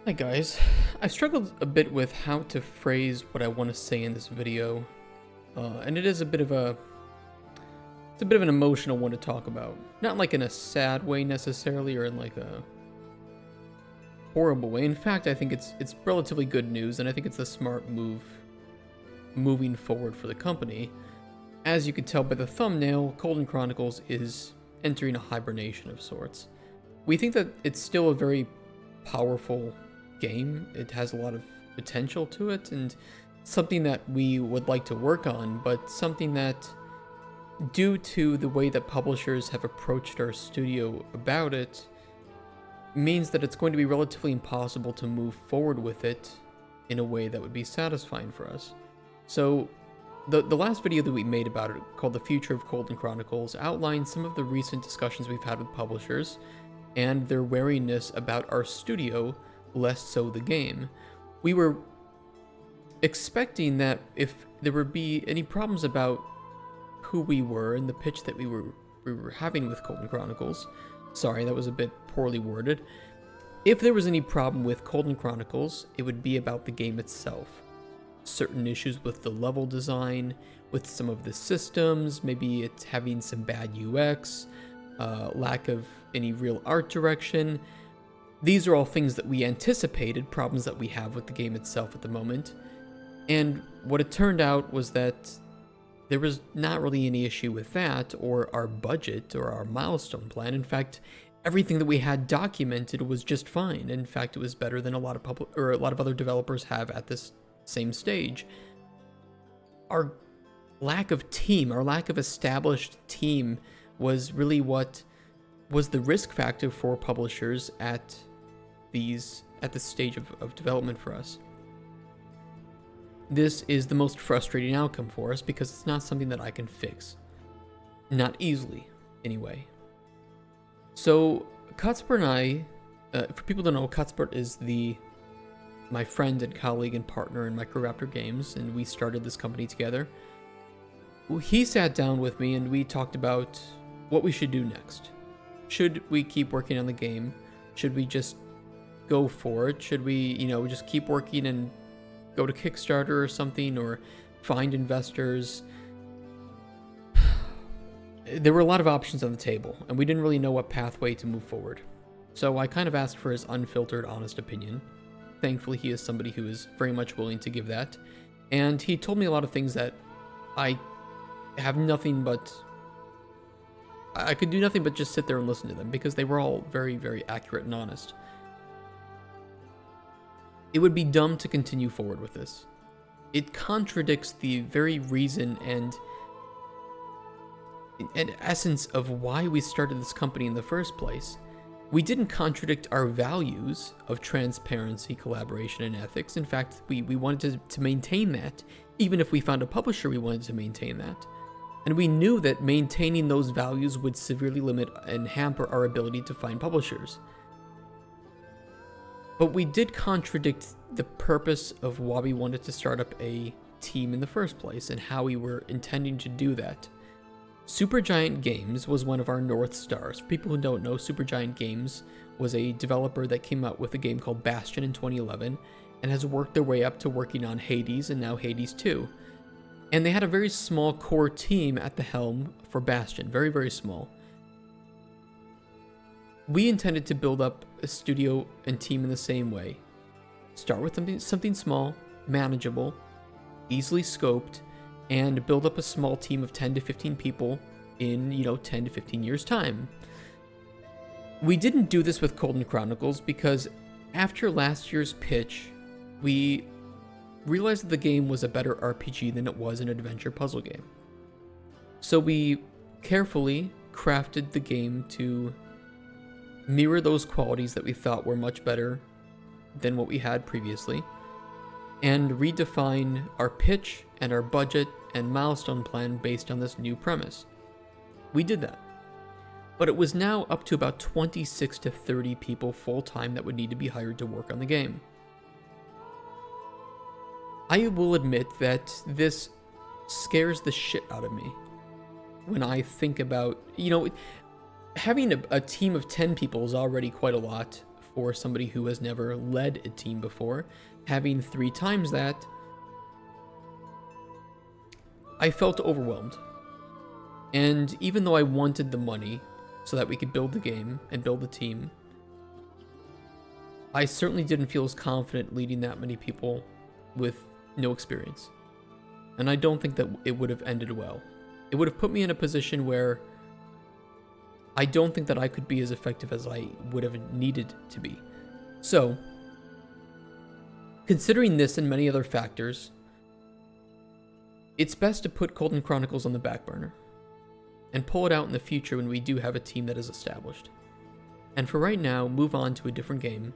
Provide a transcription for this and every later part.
Hi guys, I've struggled a bit with how to phrase what I want to say in this video, and it is a bit of an emotional one to talk about. Not like in a sad way necessarily, or in like a horrible way. In fact, I think it's relatively good news, and I think it's a smart move moving forward for the company. As you can tell by the thumbnail, Coldon Chronicles is entering a hibernation of sorts. We think that it's still a very powerful game. It has a lot of potential to it and something that we would like to work on, but something that, due to the way that publishers have approached our studio about it, means that it's going to be relatively impossible to move forward with it in a way that would be satisfying for us. So the last video that we made about it, called The Future of Coldon Chronicles, outlined some of the recent discussions we've had with publishers and their wariness about our studio, less so the game. We were expecting that if there would be any problems about who we were and the pitch that we were having with Coldon Chronicles, sorry, that was a bit poorly worded. If there was any problem with Coldon Chronicles, it would be about the game itself. Certain issues with the level design, with some of the systems, maybe it's having some bad UX, lack of any real art direction. These are all things that we anticipated, problems that we have with the game itself at the moment. And what it turned out was that there was not really any issue with that, or our budget, or our milestone plan. In fact, everything that we had documented was just fine. In fact, it was better than a lot of other developers have at this same stage. Our lack of team, our lack of established team, was really what was the risk factor for publishers at this stage of development for us. This is the most frustrating outcome for us because it's not something that I can fix. Not easily, anyway. So, Cuthbert and I, for people who don't know, Cuthbert is my friend and colleague and partner in Microraptor Games, and we started this company together. He sat down with me and we talked about what we should do next. Should we keep working on the game? Should we just go for it? Should we, just keep working and go to Kickstarter or something, or find investors? There were a lot of options on the table, and we didn't really know what pathway to move forward. So I kind of asked for his unfiltered, honest opinion. Thankfully, he is somebody who is very much willing to give that. And he told me a lot of things that I have nothing but... I could do nothing but just sit there and listen to them, because they were all very, very accurate and honest. It would be dumb to continue forward with this. It contradicts the very reason and essence of why we started this company in the first place. We didn't contradict our values of transparency, collaboration, and ethics. In fact, we wanted to maintain that. Even if we found a publisher, we wanted to maintain that. And we knew that maintaining those values would severely limit and hamper our ability to find publishers. But we did contradict the purpose of why we wanted to start up a team in the first place and how we were intending to do that. Supergiant Games was one of our North Stars. For people who don't know, Supergiant Games was a developer that came out with a game called Bastion in 2011 and has worked their way up to working on Hades and now Hades 2. And they had a very small core team at the helm for Bastion, very, very small. We intended to build up a studio and team in the same way. Start with something small, manageable, easily scoped, and build up a small team of 10 to 15 people in, 10 to 15 years' time. We didn't do this with Coldon Chronicles because after last year's pitch, we realized that the game was a better RPG than it was an adventure puzzle game. So we carefully crafted the game to mirror those qualities that we thought were much better than what we had previously, and redefine our pitch and our budget and milestone plan based on this new premise. We did that. But it was now up to about 26 to 30 people full-time that would need to be hired to work on the game. I will admit that this scares the shit out of me when I think about, having a team of 10 people is already quite a lot for somebody who has never led a team before. Having 3 times that, I felt overwhelmed. And even though I wanted the money so that we could build the game and build the team, I certainly didn't feel as confident leading that many people with no experience. And I don't think that it would have ended well. It would have put me in a position where I don't think that I could be as effective as I would have needed to be. So, considering this and many other factors, it's best to put Coldon Chronicles on the back burner and pull it out in the future when we do have a team that is established. And for right now, move on to a different game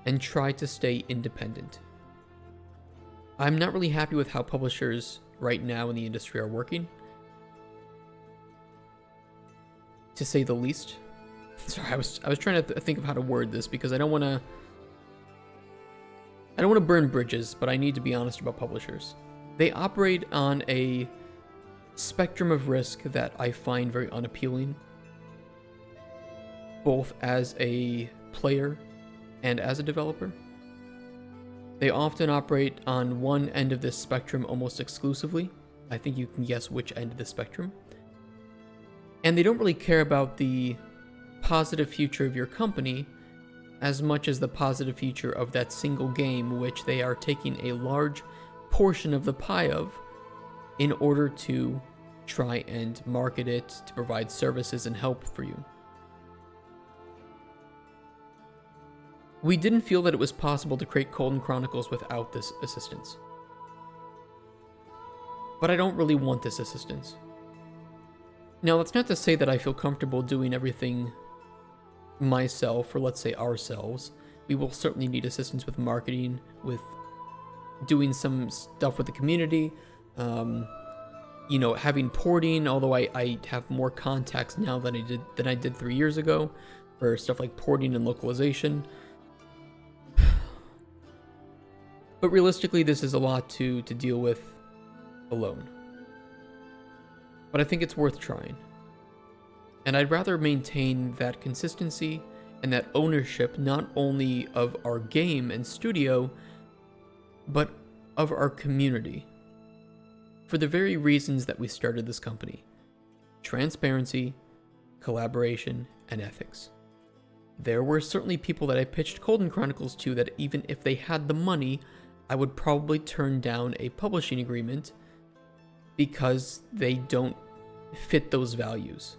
and try to stay independent. I'm not really happy with how publishers right now in the industry are working, to say the least. Sorry, I was trying to think of how to word this because I don't want to burn bridges, but I need to be honest about publishers. They operate on a spectrum of risk that I find very unappealing, both as a player and as a developer. They often operate on one end of this spectrum almost exclusively. I think you can guess which end of the spectrum. And they don't really care about the positive future of your company as much as the positive future of that single game, which they are taking a large portion of the pie of in order to try and market it, to provide services and help for you. We didn't feel that it was possible to create Coldon Chronicles without this assistance. But I don't really want this assistance. Now, that's not to say that I feel comfortable doing everything myself, or let's say ourselves. We will certainly need assistance with marketing, with doing some stuff with the community, having porting, although I have more contacts now than I did 3 years ago for stuff like porting and localization. But realistically, this is a lot to deal with alone. But I think it's worth trying. And I'd rather maintain that consistency and that ownership not only of our game and studio, but of our community. For the very reasons that we started this company: transparency, collaboration, and ethics. There were certainly people that I pitched Coldon Chronicles to that even if they had the money, I would probably turn down a publishing agreement because they don't fit those values.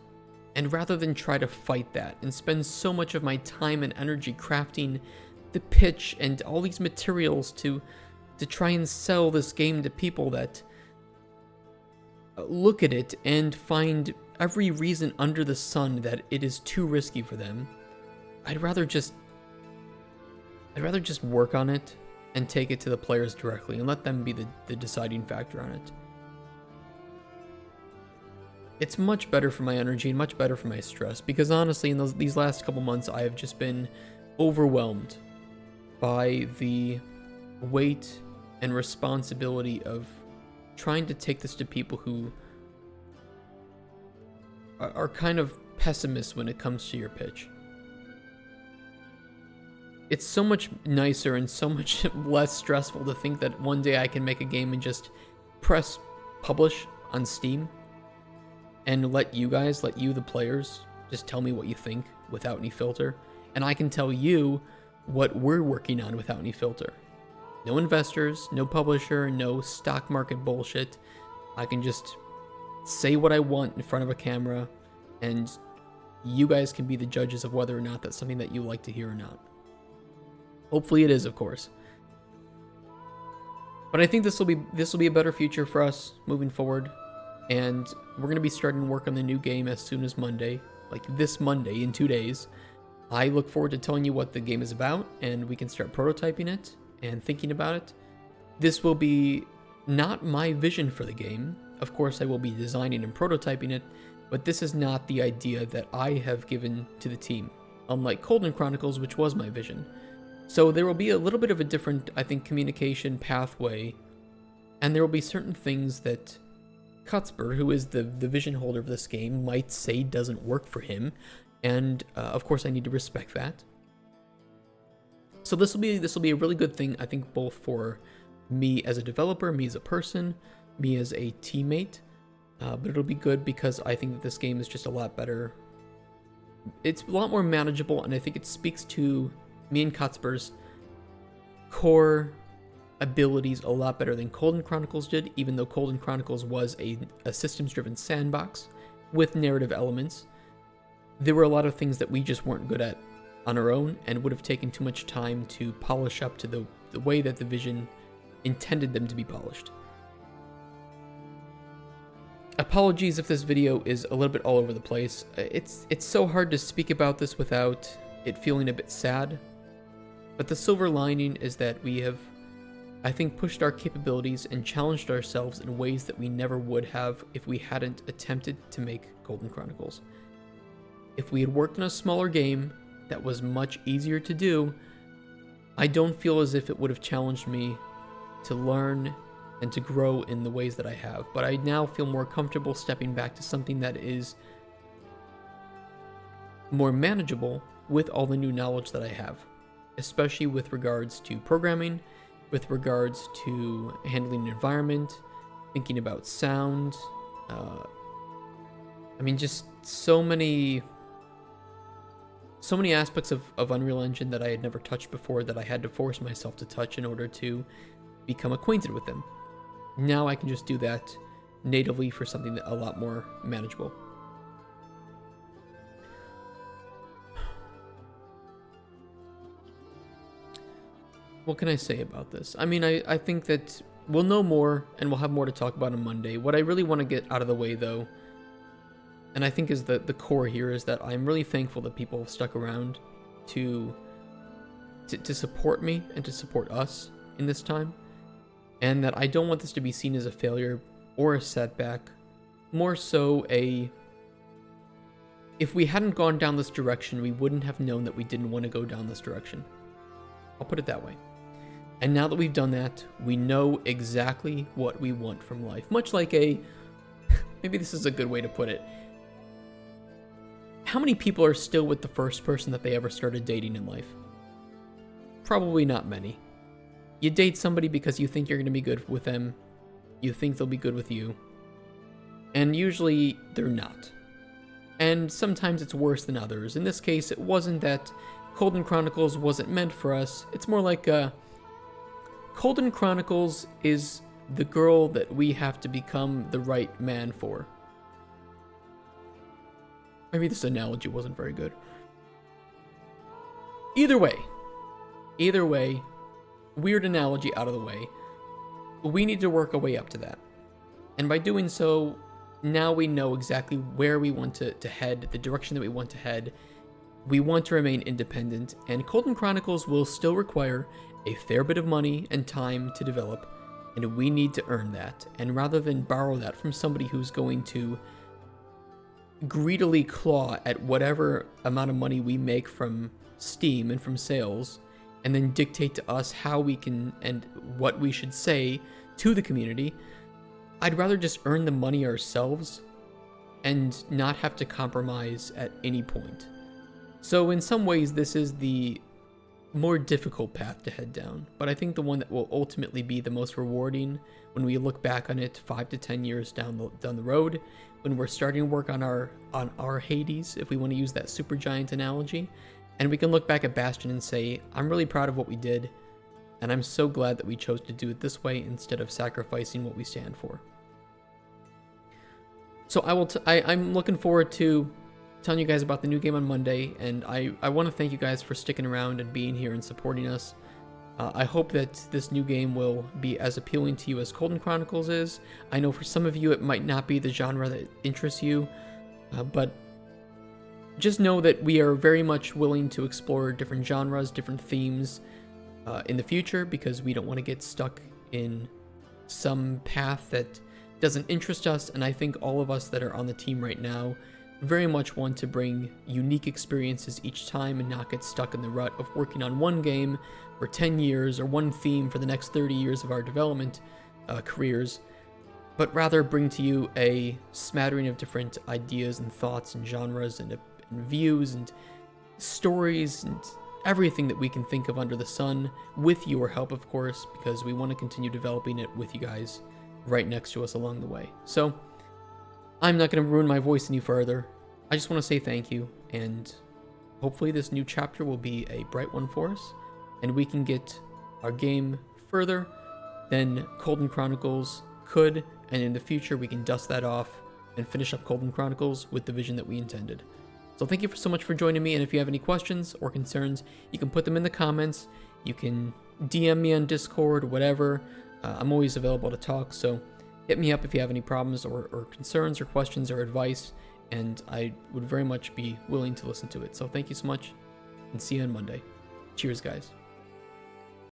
And rather than try to fight that and spend so much of my time and energy crafting the pitch and all these materials to try and sell this game to people that look at it and find every reason under the sun that it is too risky for them, I'd rather just work on it and take it to the players directly and let them be the deciding factor on it. It's much better for my energy and much better for my stress, because honestly, in these last couple months, I have just been overwhelmed by the weight and responsibility of trying to take this to people who are kind of pessimists when it comes to your pitch. It's so much nicer and so much less stressful to think that one day I can make a game and just press publish on Steam and let you, the players, just tell me what you think without any filter. And I can tell you what we're working on without any filter. No investors, no publisher, no stock market bullshit. I can just say what I want in front of a camera, and you guys can be the judges of whether or not that's something that you like to hear or not. Hopefully it is, of course. But I think this will be a better future for us moving forward, and we're going to be starting to work on the new game as soon as Monday, like this Monday in 2 days. I look forward to telling you what the game is about, and we can start prototyping it and thinking about it. This will be not my vision for the game. Of course, I will be designing and prototyping it, but this is not the idea that I have given to the team, unlike Coldon Chronicles, which was my vision. So there will be a little bit of a different, I think, communication pathway, and there will be certain things that Cuthbert, who is the vision holder of this game, might say doesn't work for him, and of course I need to respect that. So this will be a really good thing, I think, both for me as a developer, me as a person, me as a teammate. But it'll be good because I think that this game is just a lot better. It's a lot more manageable, and I think it speaks to me and Cutsper's core abilities a lot better than Cold and Chronicles did, even though Cold and Chronicles was a systems-driven sandbox with narrative elements. There were a lot of things that we just weren't good at on our own and would have taken too much time to polish up to the way that the vision intended them to be polished. Apologies if this video is a little bit all over the place. It's so hard to speak about this without it feeling a bit sad. But the silver lining is that we have, I think, pushed our capabilities and challenged ourselves in ways that we never would have if we hadn't attempted to make Golden Chronicles. If we had worked on a smaller game that was much easier to do, I don't feel as if it would have challenged me to learn and to grow in the ways that I have. But I now feel more comfortable stepping back to something that is more manageable with all the new knowledge that I have, especially with regards to programming, with regards to handling an environment, thinking about sound. I mean, just so many aspects of Unreal Engine that I had never touched before that I had to force myself to touch in order to become acquainted with them. Now I can just do that natively for something that a lot more manageable. What can I say about this? I mean, I think that we'll know more and we'll have more to talk about on Monday. What I really want to get out of the way, though, and I think is the core here, is that I'm really thankful that people have stuck around to support me and to support us in this time. And that I don't want this to be seen as a failure or a setback. More so if we hadn't gone down this direction, we wouldn't have known that we didn't want to go down this direction. I'll put it that way. And now that we've done that, we know exactly what we want from life. Much like maybe this is a good way to put it. How many people are still with the first person that they ever started dating in life? Probably not many. You date somebody because you think you're going to be good with them. You think they'll be good with you. And usually they're not. And sometimes it's worse than others. In this case, it wasn't that Golden Chronicles wasn't meant for us. It's more like Golden Chronicles is the girl that we have to become the right man for. Maybe this analogy wasn't very good. Either way, weird analogy out of the way, we need to work our way up to that. And by doing so, now we know exactly where we want to head, the direction that we want to head. We want to remain independent, and Golden Chronicles will still require a fair bit of money and time to develop, and we need to earn that. And rather than borrow that from somebody who's going to greedily claw at whatever amount of money we make from Steam and from sales, and then dictate to us how we can and what we should say to the community, I'd rather just earn the money ourselves and not have to compromise at any point. So in some ways, this is the more difficult path to head down, but I think the one that will ultimately be the most rewarding when we look back on it 5 to 10 years down the road, when we're starting work on our Hades, if we want to use that Supergiant analogy. And we can look back at Bastion and say, I'm really proud of what we did, and I'm so glad that we chose to do it this way instead of sacrificing what we stand for. So I'm looking forward to telling you guys about the new game on Monday, and I want to thank you guys for sticking around and being here and supporting us. I hope that this new game will be as appealing to you as Golden Chronicles is. I know for some of you it might not be the genre that interests you, but just know that we are very much willing to explore different genres, different themes in the future, because we don't want to get stuck in some path that doesn't interest us. And I think all of us that are on the team right now very much want to bring unique experiences each time and not get stuck in the rut of working on one game for 10 years or one theme for the next 30 years of our development careers, but rather bring to you a smattering of different ideas and thoughts and genres and views and stories and everything that we can think of under the sun, with your help, of course, because we want to continue developing it with you guys right next to us along the way. So, I'm not going to ruin my voice any further. I just want to say thank you, and hopefully this new chapter will be a bright one for us, and we can get our game further than Colden Chronicles could, and in the future we can dust that off and finish up Colden Chronicles with the vision that we intended. So thank you so much for joining me, and if you have any questions or concerns, you can put them in the comments, you can DM me on Discord, whatever. I'm always available to talk, so hit me up if you have any problems or concerns or questions or advice, and I would very much be willing to listen to it. So thank you so much, and see you on Monday. Cheers, guys.